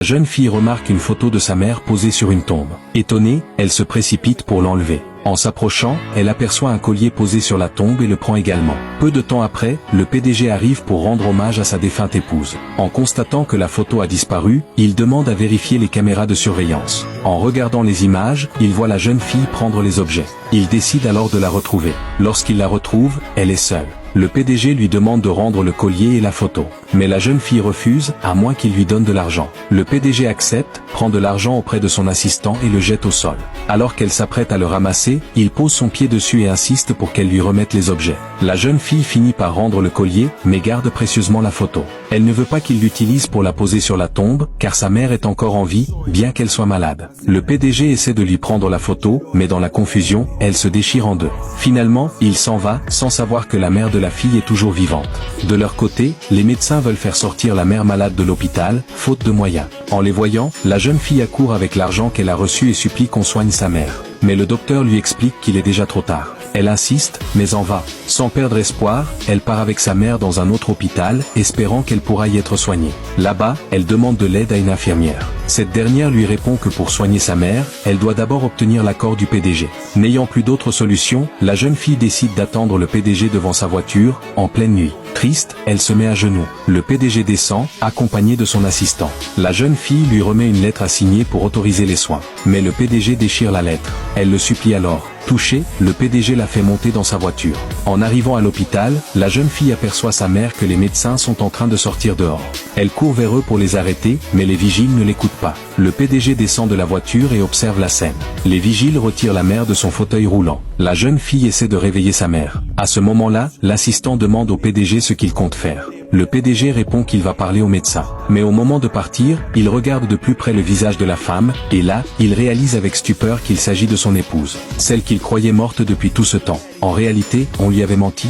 La jeune fille remarque une photo de sa mère posée sur une tombe. Étonnée, elle se précipite pour l'enlever. En s'approchant, elle aperçoit un collier posé sur la tombe et le prend également. Peu de temps après, le PDG arrive pour rendre hommage à sa défunte épouse. En constatant que la photo a disparu, il demande à vérifier les caméras de surveillance. En regardant les images, il voit la jeune fille prendre les objets. Il décide alors de la retrouver. Lorsqu'il la retrouve, elle est seule. Le PDG lui demande de rendre le collier et la photo. Mais la jeune fille refuse, à moins qu'il lui donne de l'argent. Le PDG accepte, prend de l'argent auprès de son assistant et le jette au sol. Alors qu'elle s'apprête à le ramasser, il pose son pied dessus et insiste pour qu'elle lui remette les objets. La jeune fille finit par rendre le collier, mais garde précieusement la photo. Elle ne veut pas qu'il l'utilise pour la poser sur la tombe, car sa mère est encore en vie, bien qu'elle soit malade. Le PDG essaie de lui prendre la photo, mais dans la confusion, elle se déchire en deux. Finalement, il s'en va, sans savoir que la mère de la fille est toujours vivante. De leur côté, les médecins veulent faire sortir la mère malade de l'hôpital, faute de moyens. En les voyant, la jeune fille accourt avec l'argent qu'elle a reçu et supplie qu'on soigne sa mère. Mais le docteur lui explique qu'il est déjà trop tard. Elle insiste, mais en vain. Sans perdre espoir, elle part avec sa mère dans un autre hôpital, espérant qu'elle pourra y être soignée. Là-bas, elle demande de l'aide à une infirmière. Cette dernière lui répond que pour soigner sa mère, elle doit d'abord obtenir l'accord du PDG. N'ayant plus d'autre solution, la jeune fille décide d'attendre le PDG devant sa voiture, en pleine nuit. Triste, elle se met à genoux. Le PDG descend, accompagné de son assistant. La jeune fille lui remet une lettre à signer pour autoriser les soins. Mais le PDG déchire la lettre. Elle le supplie alors. Touché, le PDG la fait monter dans sa voiture. En arrivant à l'hôpital, la jeune fille aperçoit sa mère que les médecins sont en train de sortir dehors. Elle court vers eux pour les arrêter, mais les vigiles ne l'écoutent pas. Le PDG descend de la voiture et observe la scène. Les vigiles retirent la mère de son fauteuil roulant. La jeune fille essaie de réveiller sa mère. À ce moment-là, l'assistant demande au PDG ce qu'il compte faire. Le PDG répond qu'il va parler au médecin. Mais au moment de partir, il regarde de plus près le visage de la femme, et là, il réalise avec stupeur qu'il s'agit de son épouse. Celle qu'il croyait morte depuis tout ce temps. En réalité, on lui avait menti.